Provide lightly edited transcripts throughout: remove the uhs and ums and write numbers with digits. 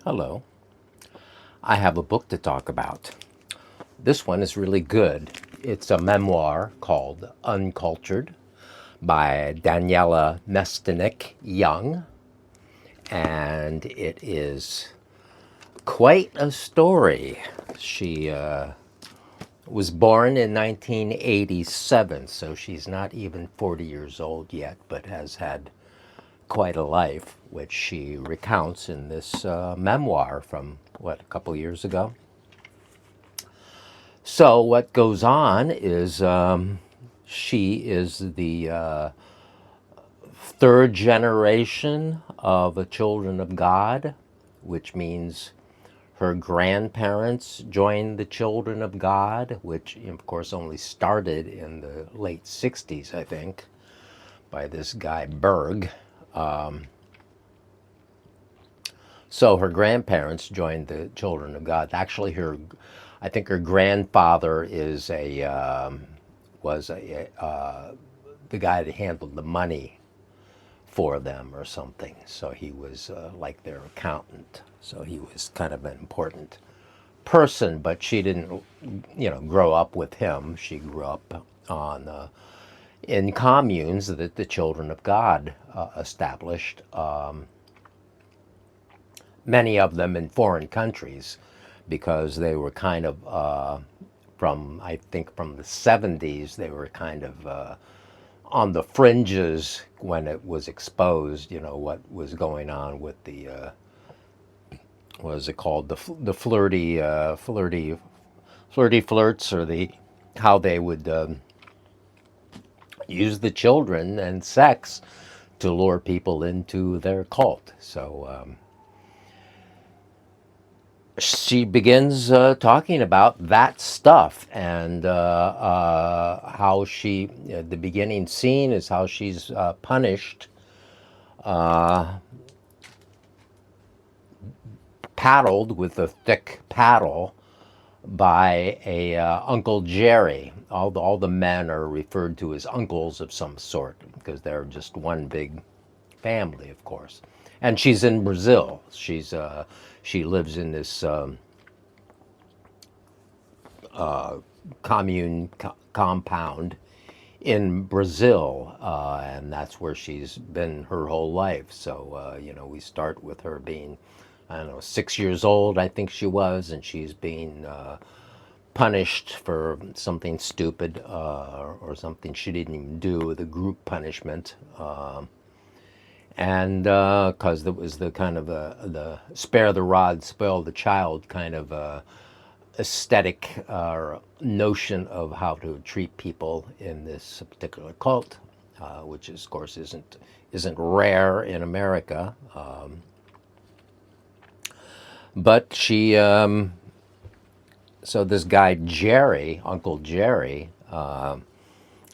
Hello. I have a book to talk about. This one is really good. It's a memoir called Uncultured by Daniella Mestyanek Young, and it is quite a story. She was born in 1987, so she's not even 40 years old yet, but has had quite a life, which she recounts in this memoir from, a couple years ago. So what goes on is she is the third generation of the children of God, which means her grandparents joined the Children of God, which of course only started in the late 60s, I think, by this guy Berg. So her grandparents joined the Children of God. Actually, I think her grandfather is was the guy that handled the money for them or something. So he was like their accountant. So he was kind of an important person, but she didn't, grow up with him. She grew up in communes that the Children of God established. Many of them in foreign countries, because they were kind of I think from the 70s, they were kind of on the fringes when it was exposed, what was going on with the, what is it called, the flirty flirts, or how they would use the children and sex to lure people into their cult. So she begins talking about that stuff, and how the beginning scene is how she's punished, paddled with a thick paddle by a Uncle Jerry. All the men are referred to as uncles of some sort, because they're just one big family, of course. And she's in Brazil. She lives in this compound in Brazil, and that's where she's been her whole life. So we start with her being, I don't know, 6 years old, I think she was, and she's being punished for something stupid, or something she didn't even do, the group punishment. And because it was the kind of the spare the rod, spoil the child kind of aesthetic notion of how to treat people in this particular cult, which of course isn't rare in America. But so this guy Jerry, Uncle Jerry,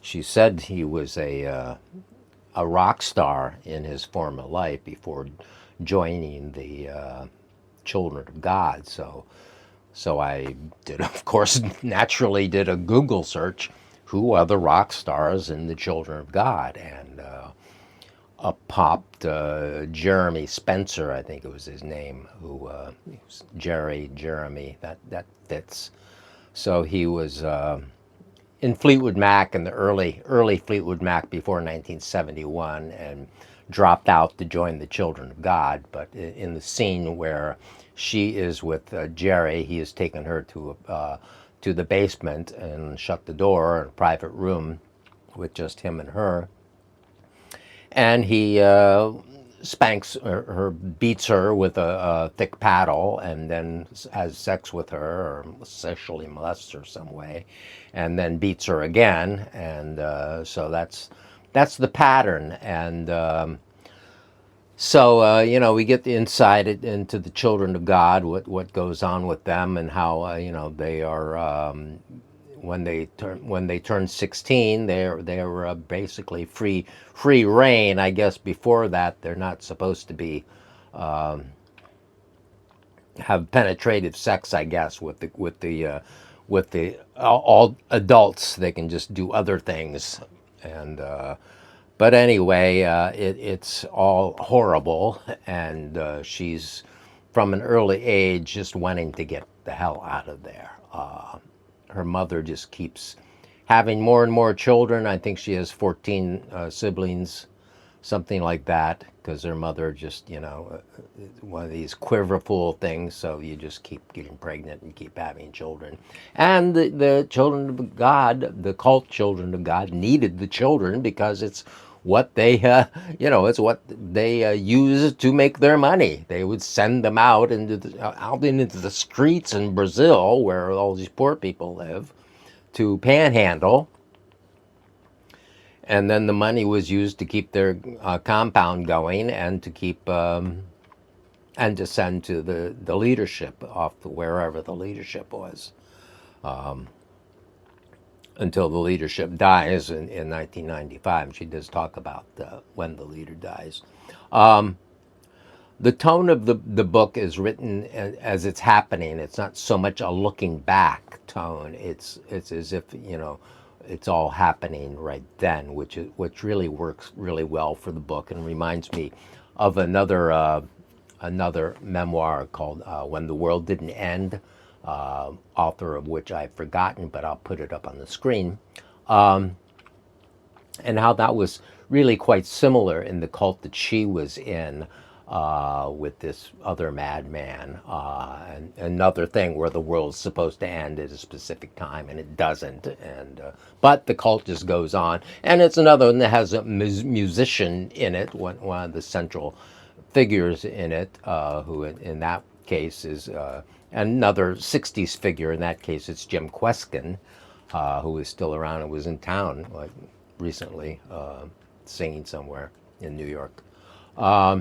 she said he was a rock star in his former life before joining the Children of God. So I did, of course, naturally did a Google search. Who are the rock stars in the Children of God? And up popped Jeremy Spencer, I think it was his name, who was Jeremy. That fits. So he was in Fleetwood Mac, in the early Fleetwood Mac before 1971, and dropped out to join the Children of God. But in the scene where she is with Jerry, he has taken her to the basement and shut the door in a private room with just him and her. And he spanks her, beats her with a thick paddle, and then has sex with her, or sexually molests her some way, and then beats her again. And so that's the pattern. And so we get the insight into the Children of God, what goes on with them, and how they are. When they turn 16, they're basically free reign. I guess before that, they're not supposed to be have penetrative sex, I guess, with the all adults. They can just do other things. And but anyway, it's all horrible, and she's from an early age just wanting to get the hell out of there. Her mother just keeps having more and more children. I think she has 14 siblings, something like that, because her mother just, one of these quiverful things. So you just keep getting pregnant and keep having children. And the children of God, the cult children of God, needed the children because it's what they, it's what they use to make their money. They would send them out into the streets in Brazil, where all these poor people live, to panhandle, and then the money was used to keep their compound going and to keep and to send to the leadership off to wherever the leadership was, until the leadership dies in 1995. She does talk about when the leader dies. The tone of the book is written as it's happening. It's not so much a looking back tone. It's as if, it's all happening right then, which really works really well for the book and reminds me of another memoir called When the World Didn't End, author of which I've forgotten, but I'll put it up on the screen, and how that was really quite similar in the cult that she was in, with this other madman, and another thing where the world's supposed to end at a specific time and it doesn't, and but the cult just goes on, and it's another one that has a musician in it, one of the central figures in it, who in that case is another 60s figure. In that case, it's Jim Kweskin, who is still around and was in town like recently, singing somewhere in New York. But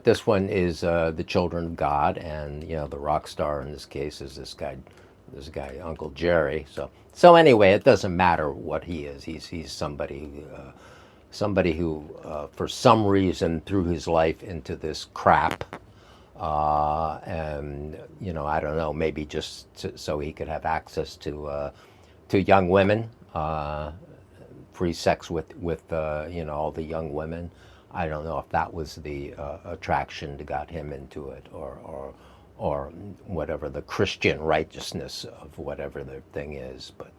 this one is the children of God, and the rock star in this case is this guy Uncle Jerry. So anyway, it doesn't matter what he is. He's somebody who for some reason threw his life into this crap, and I don't know, maybe just so he could have access to young women. Free sex with all the young women. I don't know if that was the attraction that got him into it, or whatever the Christian righteousness of whatever the thing is. But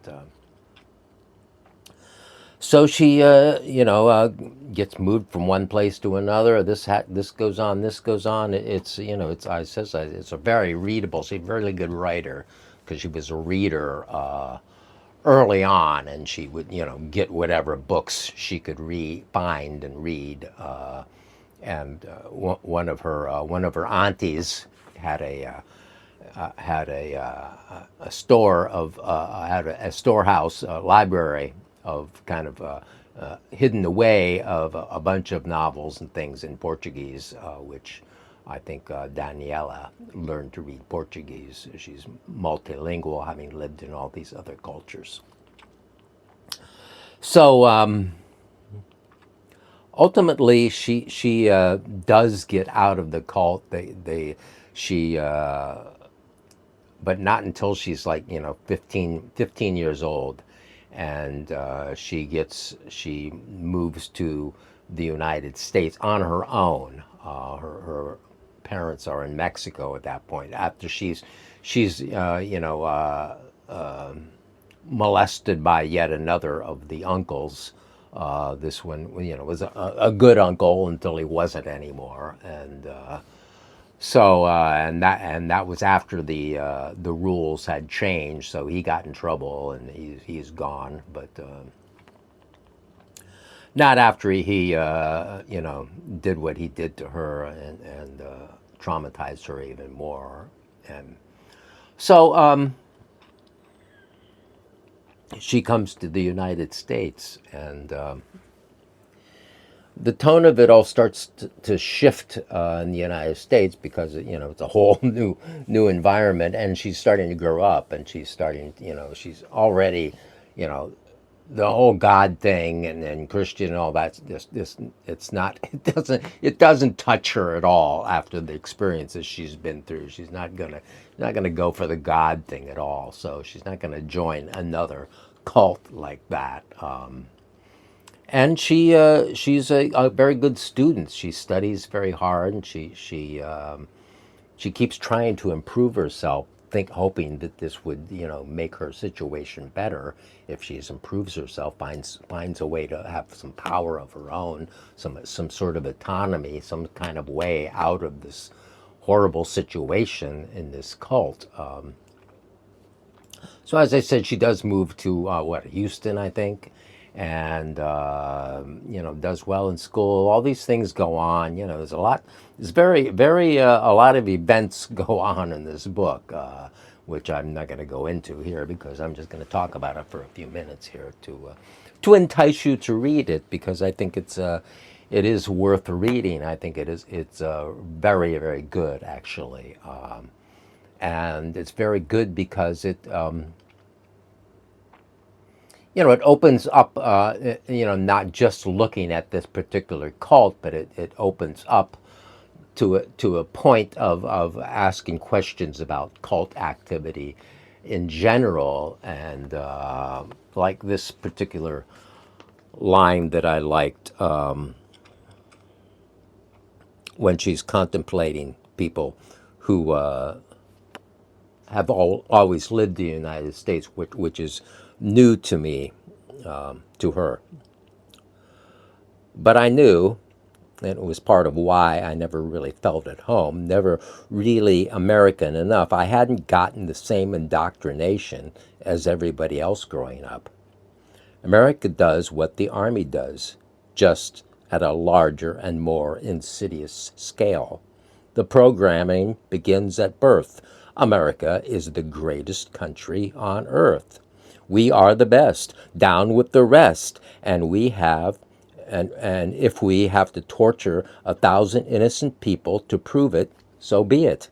so she gets moved from one place to another. This goes on, this goes on. It's it's a very readable. She's a very good writer because she was a reader early on, and she would get whatever books she could find and read, and one of her aunties had a storehouse, library of kind of hidden away of a bunch of novels and things in Portuguese, which I think Daniella learned to read Portuguese. She's multilingual, having lived in all these other cultures. So ultimately, she does get out of the cult. But not until she's like 15 years old, and she moves to the United States on her own. Her parents are in Mexico at that point. After she's molested by yet another of the uncles. This one, was a good uncle until he wasn't anymore, and and that was after the rules had changed. So he got in trouble, and he's gone, but. Not after he did what he did to her and traumatized her even more. And so she comes to the United States, and the tone of it all starts to shift in the United States because it's a whole new environment, and she's starting to grow up, and she's she's already the whole God thing and Christian and all that. It doesn't touch her at all after the experiences she's been through. She's not gonna go for the God thing at all. So she's not gonna join another cult like that. And she's a very good student. She studies very hard, and she keeps trying to improve herself, hoping that this would, make her situation better. If she improves herself, finds a way to have some power of her own, some sort of autonomy, some kind of way out of this horrible situation in this cult. So as I said, she does move to Houston, I think, and does well in school. All these things go on. There's a lot. There's very a lot of events go on in this book, which I'm not going to go into here because I'm just going to talk about it for a few minutes here to entice you to read it, because I think it is worth reading. I think it's very very good actually. And it's very good because it opens up, not just looking at this particular cult, but it opens up to a point of asking questions about cult activity in general. And like this particular line that I liked, when she's contemplating people who have always lived in the United States, which is new to me, to her. But I knew, and it was part of why I never really felt at home, never really American enough. I hadn't gotten the same indoctrination as everybody else growing up. America does what the Army does, just at a larger and more insidious scale. The programming begins at birth. America is the greatest country on earth. We are the best. Down with the rest. And if we have to torture 1,000 innocent people to prove it, so be it.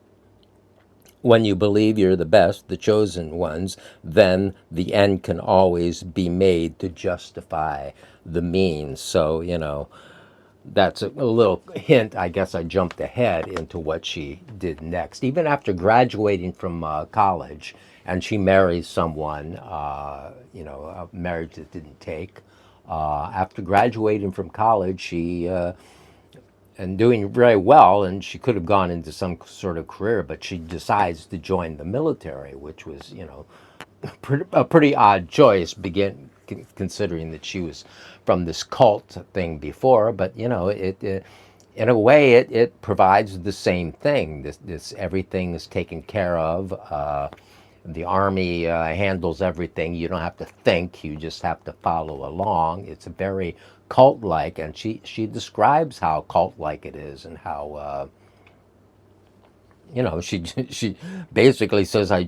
When you believe you're the best, the chosen ones, then the end can always be made to justify the means. So, that's a little hint. I guess I jumped ahead into what she did next. Even after graduating from college, and she marries someone, a marriage that didn't take. After graduating from college, she and doing very well, and she could have gone into some sort of career, but she decides to join the military, which was, a pretty odd choice, considering that she was from this cult thing before. But it in a way it provides the same thing. This everything is taken care of. The Army handles everything. You don't have to think. You just have to follow along. It's very cult-like, and she describes how cult-like it is, and how she basically says, I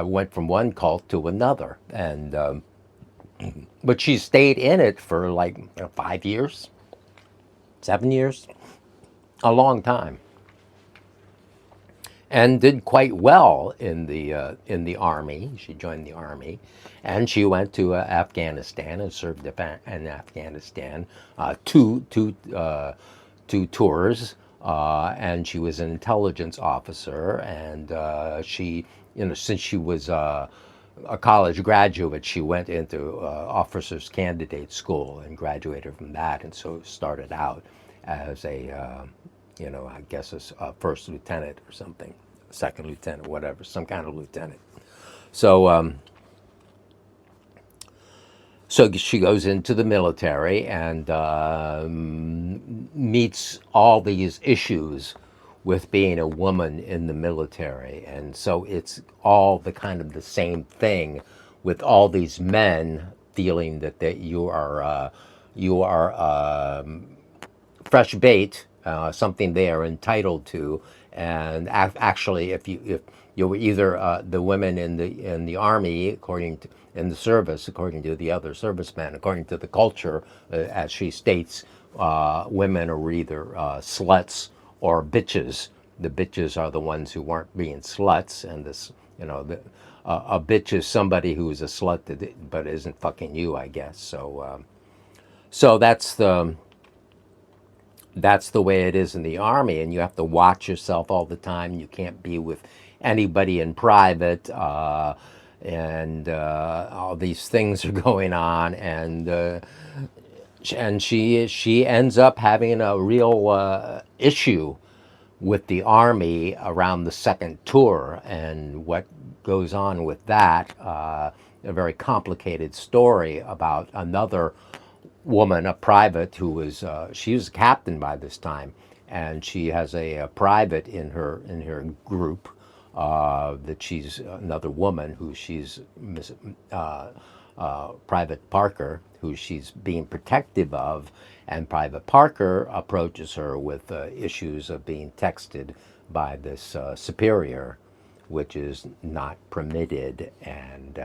went from one cult to another, and but she stayed in it for like 5 years, 7 years, a long time, and did quite well in the army. She joined the army, and she went to Afghanistan and served in Afghanistan, two tours, and she was an intelligence officer. And she, since she was a college graduate, she went into officers candidate school and graduated from that, and so started out as I guess a first lieutenant or something, second lieutenant, whatever, some kind of lieutenant. So so she goes into the military and meets all these issues with being a woman in the military. And so it's all the kind of the same thing, with all these men feeling that you are fresh bait, something they are entitled to. And actually, if you were either the women in the army, in the service, according to the other servicemen, according to the culture, as she states, women are either sluts or bitches. The bitches are the ones who weren't being sluts, and a bitch is somebody who is a slut but isn't fucking you, I guess. So that's the way it is in the army, and you have to watch yourself all the time. You can't be with anybody in private, and all these things are going on, and and she ends up having a real issue with the army around the second tour, and what goes on with that. A very complicated story about another woman, a private, who was she was a captain by this time, and she has a private in her group that she's another woman who she's Private Parker, who she's being protective of, and Private Parker approaches her with issues of being texted by this superior, which is not permitted, and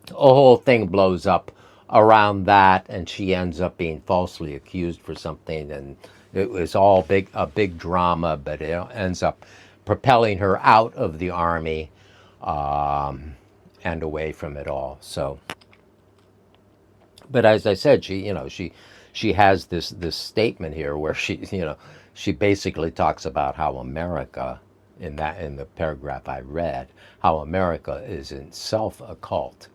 the whole thing blows up around that, and she ends up being falsely accused for something, and it was all a big drama, but it ends up propelling her out of the army and away from it all. So, but as I said, she has this statement here where she basically talks about how America, in the paragraph I read, how America is in itself a cult,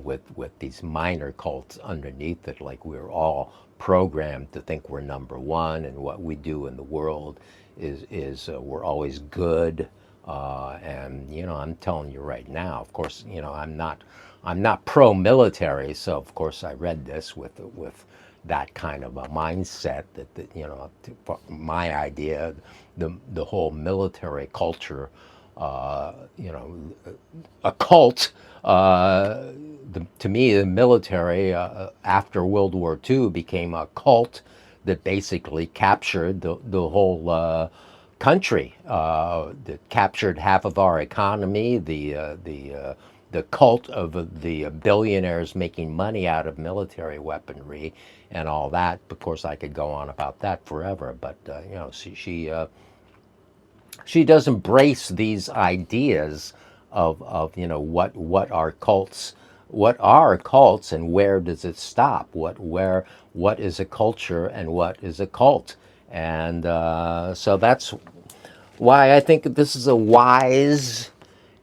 with these minor cults underneath it, like we're all programmed to think we're number one, and what we do in the world is we're always good. And I'm telling you right now, of course, I'm not pro-military, so of course I read this with that kind of a mindset my idea, the whole military culture, a cult. To me, the military after World War II became a cult that basically captured the whole country, that captured half of our economy. The cult of the billionaires making money out of military weaponry and all that. Of course, I could go on about that forever, but she does embrace these ideas of what are cults, and where does it stop? What is a culture and what is a cult? And so that's why I think this is a wise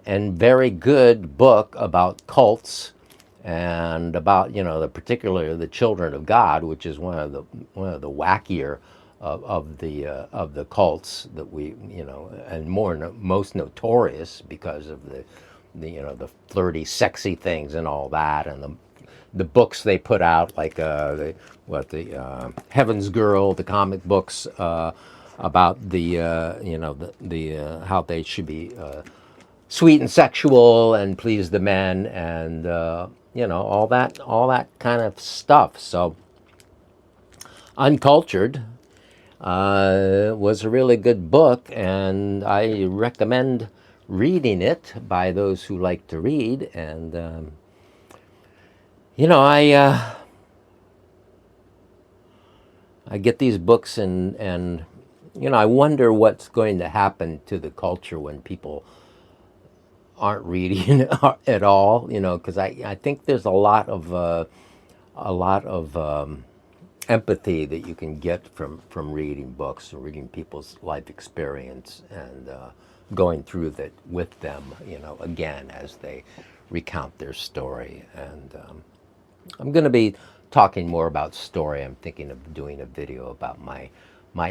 and very good book about cults, and about particularly the Children of God, which is one of the wackier of the cults that we and most notorious because of the flirty, sexy things and all that, and the books they put out, like the Heaven's Girl, the comic books about the how they should be sweet and sexual and please the men, and all that kind of stuff. So Uncultured was a really good book, and I recommend reading it by those who like to read. And I get these books, and I wonder what's going to happen to the culture when people aren't reading at all. Because I think there's a lot of empathy that you can get from reading books and reading people's life experience, and going through that with them, again, as they recount their story. And I'm going to be talking more about story. I'm thinking of doing a video about my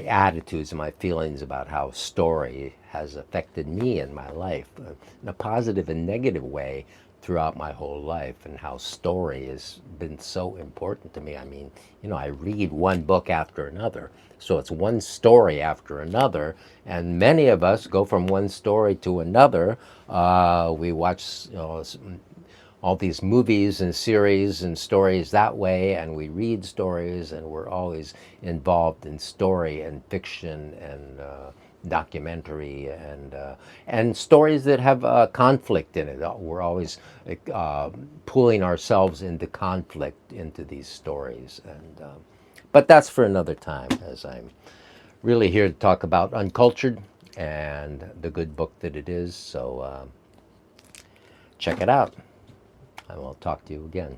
attitudes and my feelings about how story has affected me in my life, in a positive and negative way, throughout my whole life, and how story has been so important to me. I mean, I read one book after another, so it's one story after another, and many of us go from one story to another. We watch all these movies and series and stories that way, and we read stories, and we're always involved in story and fiction and documentary, and stories that have conflict in it. We're always pulling ourselves into conflict into these stories, and but that's for another time, as I'm really here to talk about Uncultured and the good book that it is. So check it out. I will talk to you again.